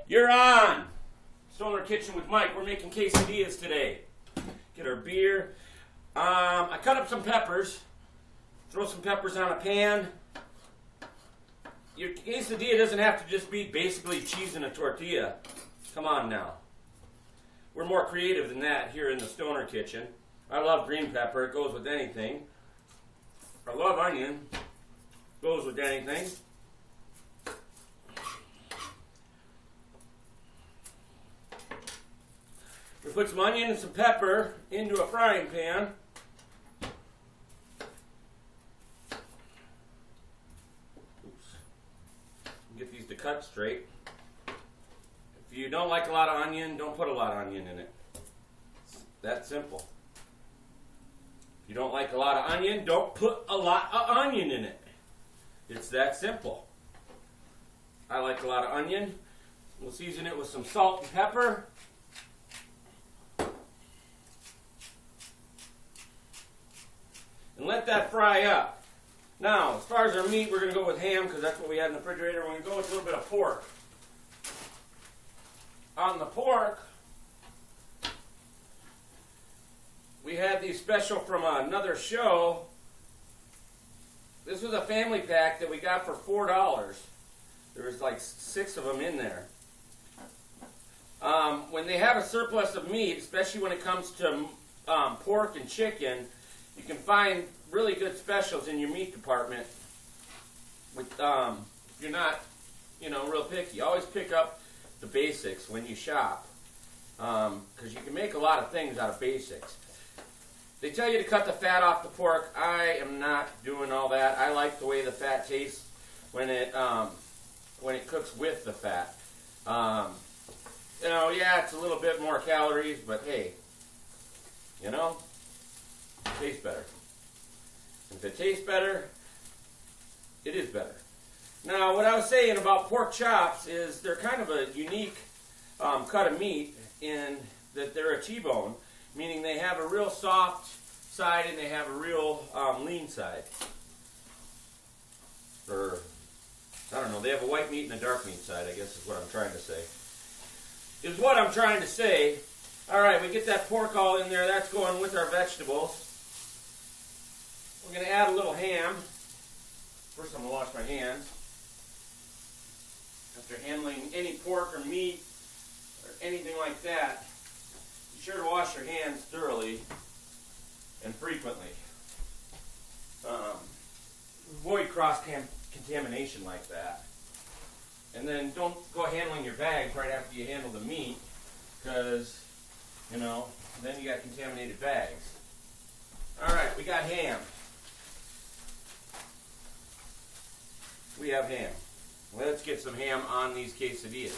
You're on! Stoner Kitchen with Mike. We're making quesadillas today. Get our beer. I cut up some peppers. Throw some peppers on a pan. Your quesadilla doesn't have to just be basically cheese and a tortilla. Come on now. We're more creative than that here in the Stoner Kitchen. I love green pepper. It goes with anything. I love onion. Goes with anything. We put some onion and some pepper into a frying pan. Oops. Get these to cut straight. If you don't like a lot of onion, don't put a lot of onion in it. It's that simple. If you don't like a lot of onion, don't put a lot of onion in it. It's that simple. I like a lot of onion. We'll season it with some salt and pepper. And let that fry up. Now, as far as our meat, we're going to go with ham because that's what we had in the refrigerator. We're going to go with a little bit of pork. On the pork, we had these special from another show. This was a family pack that we got for $4. There was like 6 of them in there. When they have a surplus of meat, especially when it comes to pork and chicken, you can find really good specials in your meat department. With if you're not, real picky, always pick up the basics when you shop, because you can make a lot of things out of basics. They tell you to cut the fat off the pork. I am not doing all that. I like the way the fat tastes when it cooks with the fat. Yeah, it's a little bit more calories, but hey, it tastes better. If it tastes better, it is better. Now, what I was saying about pork chops is they're kind of a unique cut of meat in that they're a T-bone, meaning they have a real soft side and they have a real lean side. Or, I don't know, they have a white meat and a dark meat side, I guess is what I'm trying to say. All right, we get that pork all in there. That's going with our vegetables. We're going to add a little ham. First, I'm going to wash my hands. After handling any pork or meat or anything like that, be sure to wash your hands thoroughly and frequently. Avoid cross-contamination like that. And then don't go handling your bags right after you handle the meat, because, then you got contaminated bags. All right, we got ham. We have ham. Let's get some ham on these quesadillas.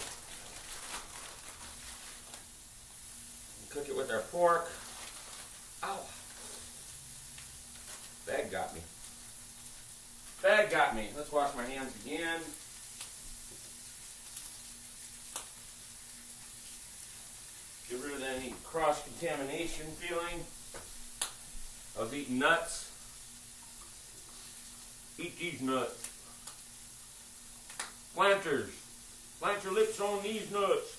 Cook it with our pork. Ow. Bag got me. Let's wash my hands again. Get rid of any cross-contamination feeling. I was eating nuts. Eat these nuts. Planters. Plant your lips on these nuts.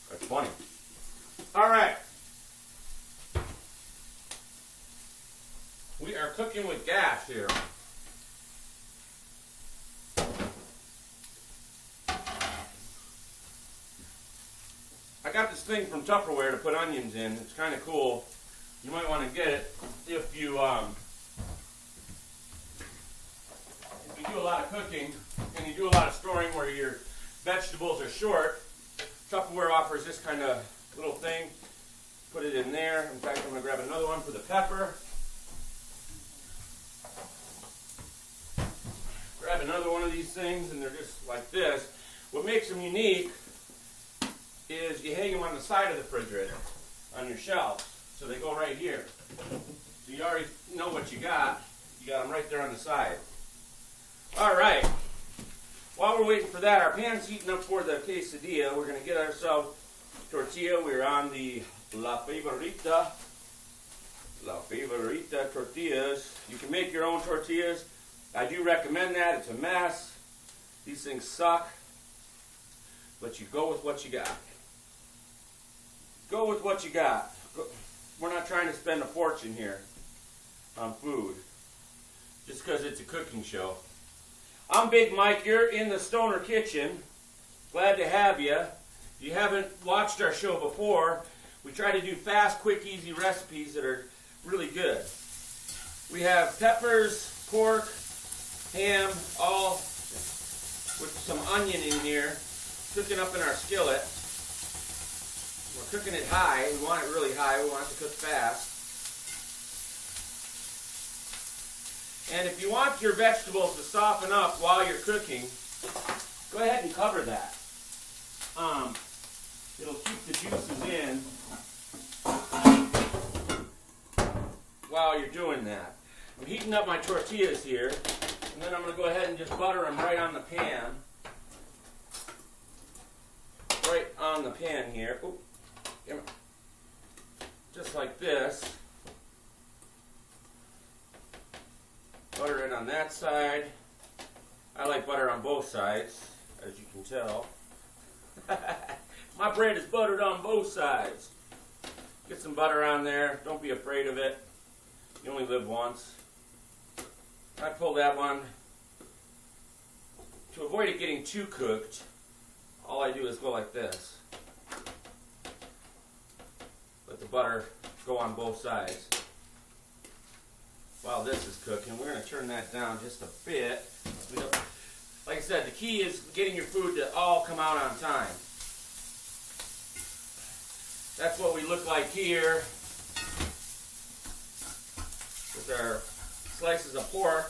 That's funny. All right. We are cooking with gas here. I got this thing from Tupperware to put onions in. It's kind of cool. You might want to get it if you do a lot of cooking and you do a lot of storing where your vegetables are short. Tupperware offers this kind of little thing. Put it in there. In fact, I'm going to grab another one for the pepper. Grab another one of these things, and they're just like this. What makes them unique is you hang them on the side of the refrigerator, on your shelves. So they go right here. So you already know what you got. You got them right there on the side. All right. While we're waiting for that, our pan's heating up for the quesadilla. We're going to get ourselves tortilla. We're on the La Favorita tortillas. You can make your own tortillas. I do recommend that. It's a mess. These things suck, but you go with what you got. Go with what you got. We're not trying to spend a fortune here on food, just because it's a cooking show. I'm Big Mike. You're in the Stoner Kitchen. Glad to have you. If you haven't watched our show before, we try to do fast, quick, easy recipes that are really good. We have peppers, pork, ham, all with some onion in here, cooking up in our skillet. We're cooking it high. We want it really high. We want it to cook fast. And if you want your vegetables to soften up while you're cooking, go ahead and cover that. It'll keep the juices in while you're doing that. I'm heating up my tortillas here, and then I'm going to go ahead and just butter them right on the pan. Right on the pan here. Oop. Just like this. Butter it on that side. I like butter on both sides, as you can tell. My bread is buttered on both sides. Get some butter on there. Don't be afraid of it. You only live once. I pull that one. To avoid it getting too cooked, all I do is go like this. Let the butter go on both sides. While this is cooking, we're going to turn that down just a bit. Like I said, the key is getting your food to all come out on time. That's what we look like here with our slices of pork.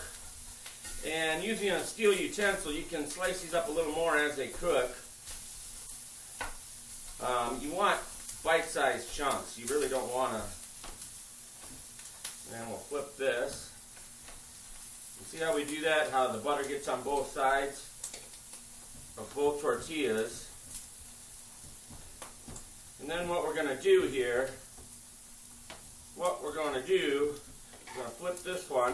And using a steel utensil, you can slice these up a little more as they cook. You want bite-sized chunks. You really don't want to. And we'll flip this. You see how we do that? How the butter gets on both sides of both tortillas. And then what we're going to do here, we're going to flip this one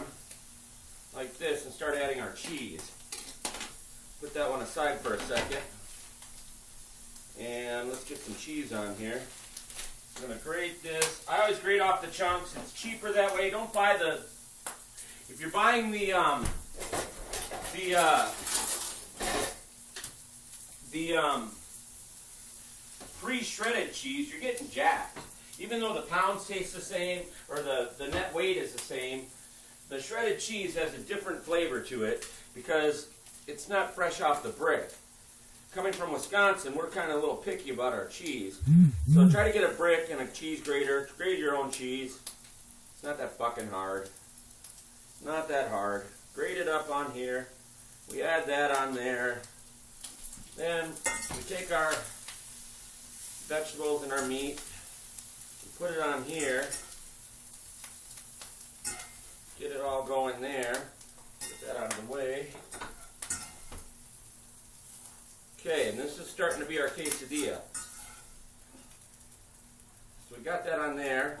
like this and start adding our cheese. Put that one aside for a second. And let's get some cheese on here. I'm going to grate this. I always grate off the chunks. It's cheaper that way. Don't buy the... If you're buying the pre-shredded cheese, you're getting jacked. Even though the pounds taste the same, or the net weight is the same, the shredded cheese has a different flavor to it because it's not fresh off the brick. Coming from Wisconsin, we're kind of a little picky about our cheese. So try to get a brick and a cheese grater. Grate your own cheese. It's not that fucking hard. Not that hard. Grate it up on here. We add that on there. Then we take our vegetables and our meat. We put it on here. Get it all going there. Get that out of the way. Okay, and this is starting to be our quesadilla. So we got that on there,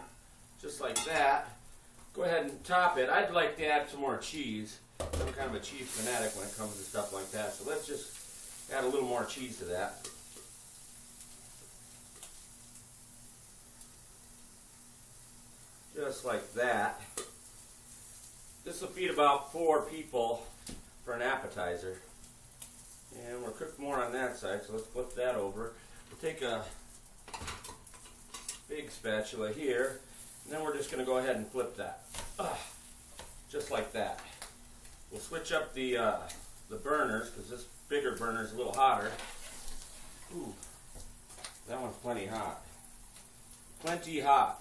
just like that. Go ahead and top it. I'd like to add some more cheese. I'm kind of a cheese fanatic when it comes to stuff like that. So let's just add a little more cheese to that. Just like that. This will feed about 4 people for an appetizer. And we're cooked more on that side, so let's flip that over. We'll take a big spatula here, and then we're just going to go ahead and flip that. Just like that. We'll switch up the burners, because this bigger burner is a little hotter. Ooh, that one's plenty hot. Plenty hot.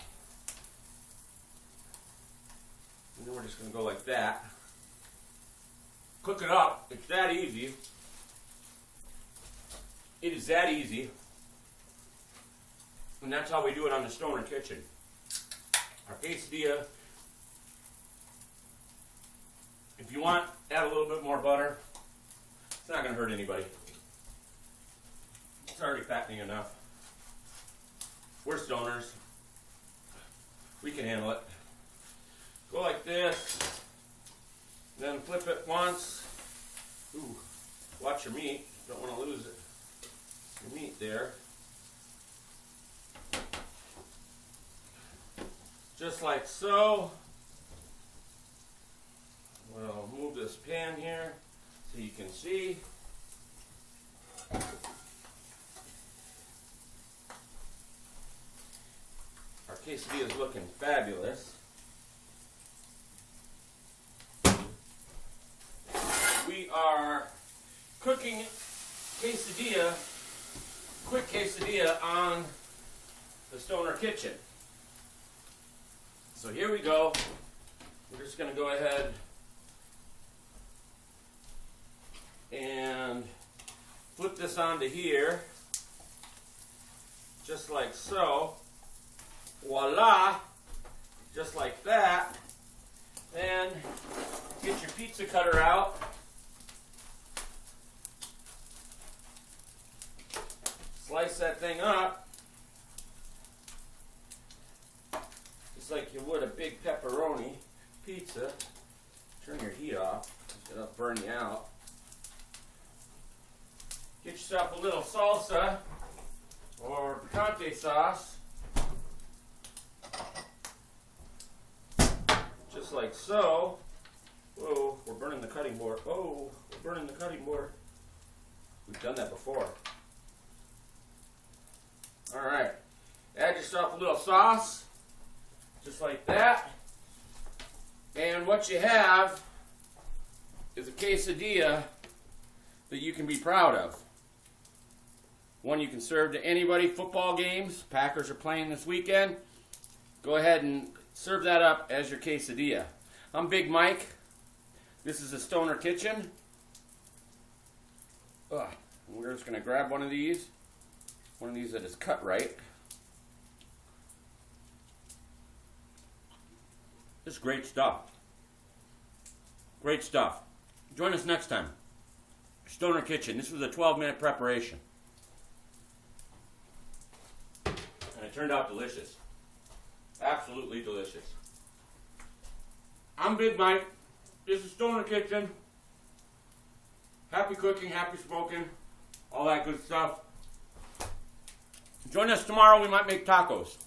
And then we're just going to go like that. Cook it up. It's that easy. It is that easy. And that's how we do it on the Stoner Kitchen. Our quesadilla. If you want, add a little bit more butter. It's not going to hurt anybody. It's already fattening enough. We're stoners. We can handle it. Go like this. Then flip it once. Ooh. Watch your meat. Don't want to lose it. Your meat there. Just like so. We'll move this pan here so you can see. Our quesadilla is looking fabulous. We are cooking quesadilla, quick quesadilla on the Stoner Kitchen. So here we go. We're just going to go ahead and flip this onto here, just like so. Voila! Just like that. Then get your pizza cutter out. Slice that thing up, just like you would a big pepperoni pizza. Turn your heat off, it'll burn you out. Get yourself a little salsa or picante sauce, just like so. Whoa, we're burning the cutting board. Oh, we're burning the cutting board. We've done that before. Alright, add yourself a little sauce, just like that. And what you have is a quesadilla that you can be proud of. One you can serve to anybody. Football games, Packers are playing this weekend. Go ahead and serve that up as your quesadilla. I'm Big Mike. This is the Stoner Kitchen. We're just going to grab one of these that is cut right. This is great stuff. Great stuff. Join us next time. Stoner Kitchen. This was a 12-minute preparation. And it turned out delicious. Absolutely delicious. I'm Big Mike. This is Stoner Kitchen. Happy cooking, happy smoking, all that good stuff. Join us tomorrow. We might make tacos.